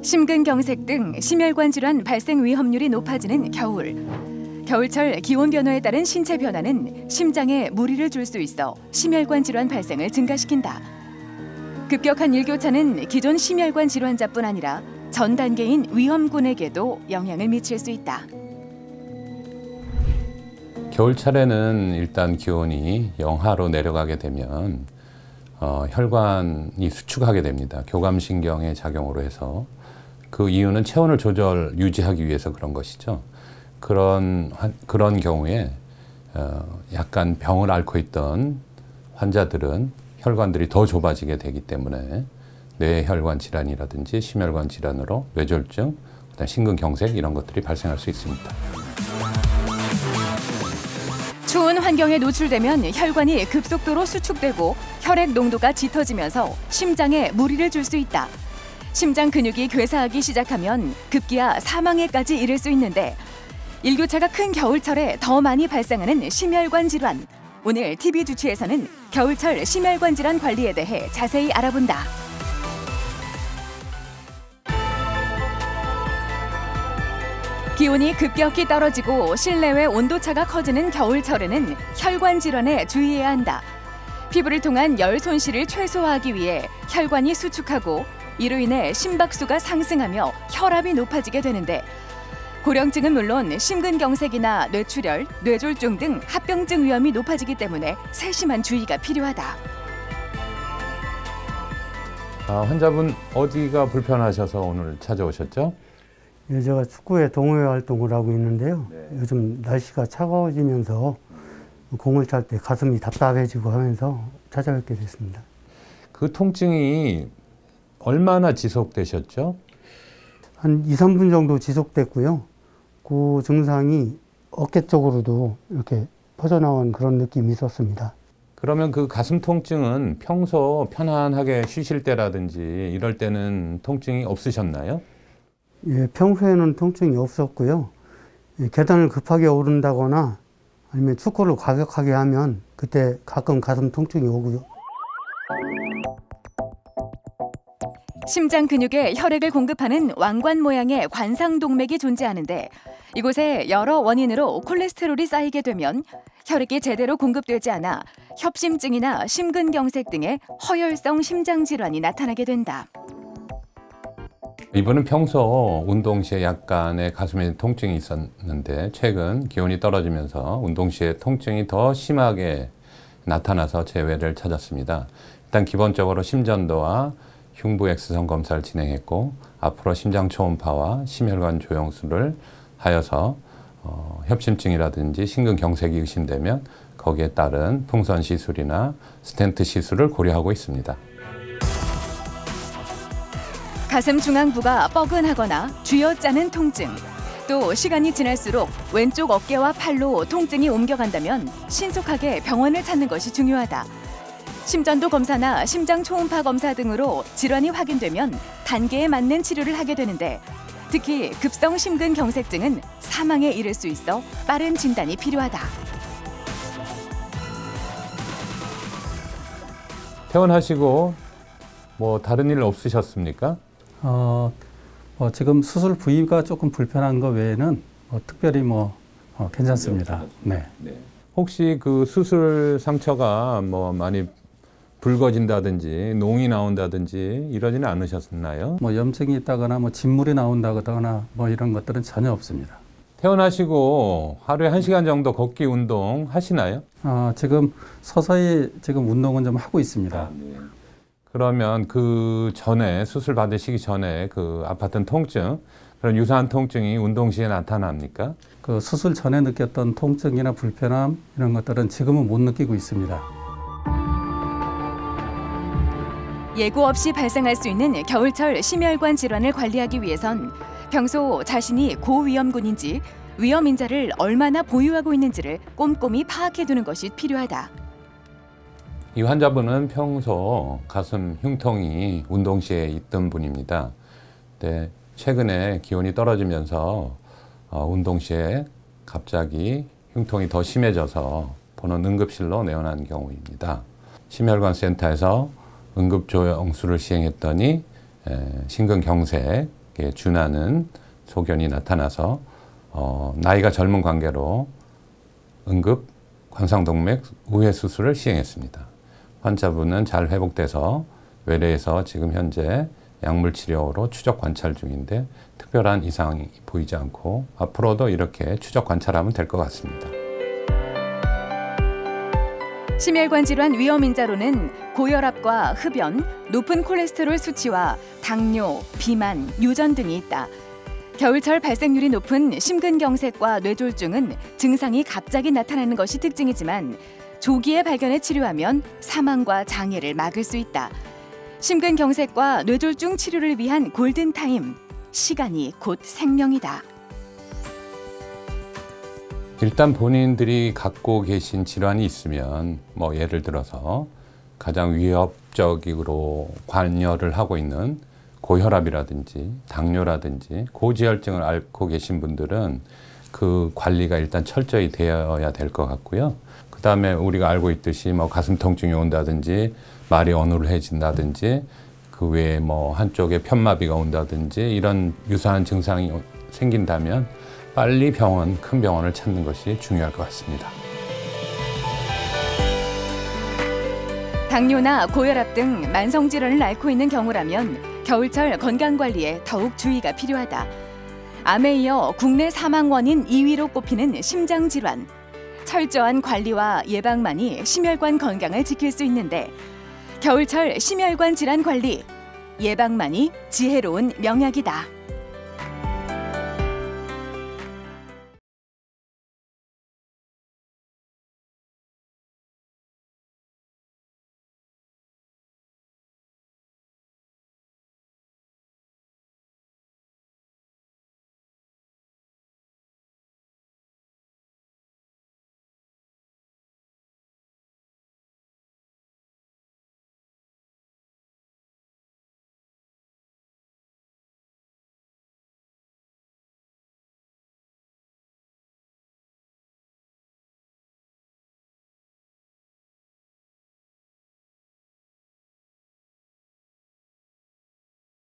심근경색 등 심혈관 질환 발생 위험률이 높아지는 겨울. 겨울철 기온 변화에 따른 신체 변화는 심장에 무리를 줄 수 있어 심혈관 질환 발생을 증가시킨다. 급격한 일교차는 기존 심혈관 질환자뿐 아니라 전 단계인 위험군에게도 영향을 미칠 수 있다. 겨울철에는 일단 기온이 영하로 내려가게 되면 혈관이 수축하게 됩니다. 교감신경의 작용으로 해서. 그 이유는 체온을 유지하기 위해서 그런 것이죠. 그런 경우에 약간 병을 앓고 있던 환자들은 혈관들이 더 좁아지게 되기 때문에 뇌혈관 질환이라든지 심혈관 질환으로 뇌졸중, 심근경색 이런 것들이 발생할 수 있습니다. 추운 환경에 노출되면 혈관이 급속도로 수축되고 혈액 농도가 짙어지면서 심장에 무리를 줄 수 있다. 심장 근육이 괴사하기 시작하면 급기야 사망에까지 이를 수 있는데 일교차가 큰 겨울철에 더 많이 발생하는 심혈관 질환. 오늘 TV 주치에서는 겨울철 심혈관 질환 관리에 대해 자세히 알아본다. 기온이 급격히 떨어지고 실내외 온도차가 커지는 겨울철에는 혈관 질환에 주의해야 한다. 피부를 통한 열 손실을 최소화하기 위해 혈관이 수축하고 이로 인해 심박수가 상승하며 혈압이 높아지게 되는데 고령층은 물론 심근경색이나 뇌출혈, 뇌졸중 등 합병증 위험이 높아지기 때문에 세심한 주의가 필요하다. 환자분 어디가 불편하셔서 오늘 찾아오셨죠? 예, 제가 축구회 동호회 활동을 하고 있는데요. 네. 요즘 날씨가 차가워지면서 공을 찰 때 가슴이 답답해지고 하면서 찾아뵙게 됐습니다. 그 통증이 얼마나 지속되셨죠? 한 2, 3분 정도 지속됐고요. 그 증상이 어깨 쪽으로도 이렇게 퍼져나온 그런 느낌이 있었습니다. 그러면 그 가슴 통증은 평소 편안하게 쉬실 때라든지 이럴 때는 통증이 없으셨나요? 예, 평소에는 통증이 없었고요. 예, 계단을 급하게 오른다거나 아니면 축구를 과격하게 하면 그때 가끔 가슴 통증이 오고요. 심장 근육에 혈액을 공급하는 왕관 모양의 관상동맥이 존재하는데 이곳에 여러 원인으로 콜레스테롤이 쌓이게 되면 혈액이 제대로 공급되지 않아 협심증이나 심근경색 등의 허혈성 심장질환이 나타나게 된다. 이분은 평소 운동 시에 약간의 가슴에 통증이 있었는데 최근 기온이 떨어지면서 운동 시에 통증이 더 심하게 나타나서 재회를 찾았습니다. 일단 기본적으로 심전도와 흉부 X선 검사를 진행했고 앞으로 심장 초음파와 심혈관 조영술을 하여서 협심증이라든지 심근경색이 의심되면 거기에 따른 풍선 시술이나 스텐트 시술을 고려하고 있습니다. 가슴 중앙부가 뻐근하거나 쥐어짜는 통증, 또 시간이 지날수록 왼쪽 어깨와 팔로 통증이 옮겨간다면 신속하게 병원을 찾는 것이 중요하다. 심전도 검사나 심장 초음파 검사 등으로 질환이 확인되면 단계에 맞는 치료를 하게 되는데 특히 급성 심근경색증은 사망에 이를 수 있어 빠른 진단이 필요하다. 퇴원하시고 뭐 다른 일 없으셨습니까? 지금 수술 부위가 조금 불편한 거 외에는 특별히 괜찮습니다. 네. 혹시 그 수술 상처가 많이 붉어진다든지 농이 나온다든지 이러지는 않으셨나요? 염증이 있다거나 진물이 나온다거나 이런 것들은 전혀 없습니다. 퇴원하시고 하루에 1시간 정도 걷기 운동 하시나요? 지금 서서히 운동은 좀 하고 있습니다. 네. 그러면 그 전에 수술 받으시기 전에 그 아팠던 통증, 그런 유사한 통증이 운동 시에 나타납니까? 그 수술 전에 느꼈던 통증이나 불편함 이런 것들은 지금은 못 느끼고 있습니다. 예고 없이 발생할 수 있는 겨울철 심혈관 질환을 관리하기 위해선 평소 자신이 고위험군인지 위험인자를 얼마나 보유하고 있는지를 꼼꼼히 파악해두는 것이 필요하다. 이 환자분은 평소 가슴 흉통이 운동 시에 있던 분입니다. 근데 최근에 기온이 떨어지면서 운동 시에 갑자기 흉통이 더 심해져서 보는 응급실로 내원한 경우입니다. 심혈관 센터에서 응급조영술을 시행했더니 심근경색 준하는 소견이 나타나서 나이가 젊은 관계로 응급 관상동맥 우회 수술을 시행했습니다. 환자분은 잘 회복돼서 외래에서 지금 현재 약물 치료로 추적 관찰 중인데 특별한 이상이 보이지 않고 앞으로도 이렇게 추적 관찰하면 될 것 같습니다. 심혈관 질환 위험 인자로는 고혈압과 흡연, 높은 콜레스테롤 수치와 당뇨, 비만, 유전 등이 있다. 겨울철 발생률이 높은 심근경색과 뇌졸중은 증상이 갑자기 나타나는 것이 특징이지만 조기에 발견해 치료하면 사망과 장애를 막을 수 있다. 심근경색과 뇌졸중 치료를 위한 골든타임, 시간이 곧 생명이다. 일단 본인들이 갖고 계신 질환이 있으면 예를 들어서 가장 위협적으로 관여를 하고 있는 고혈압이라든지 당뇨라든지 고지혈증을 앓고 계신 분들은 그 관리가 일단 철저히 되어야 될 것 같고요. 그 다음에 우리가 알고 있듯이 가슴 통증이 온다든지 말이 어눌해진다든지 그 외에 한쪽에 편마비가 온다든지 이런 유사한 증상이 생긴다면 빨리 큰 병원을 찾는 것이 중요할 것 같습니다. 당뇨나 고혈압 등 만성질환을 앓고 있는 경우라면 겨울철 건강관리에 더욱 주의가 필요하다. 암에 이어 국내 사망 원인 2위로 꼽히는 심장질환. 철저한 관리와 예방만이 심혈관 건강을 지킬 수 있는데 겨울철 심혈관 질환 관리, 예방만이 지혜로운 명약이다.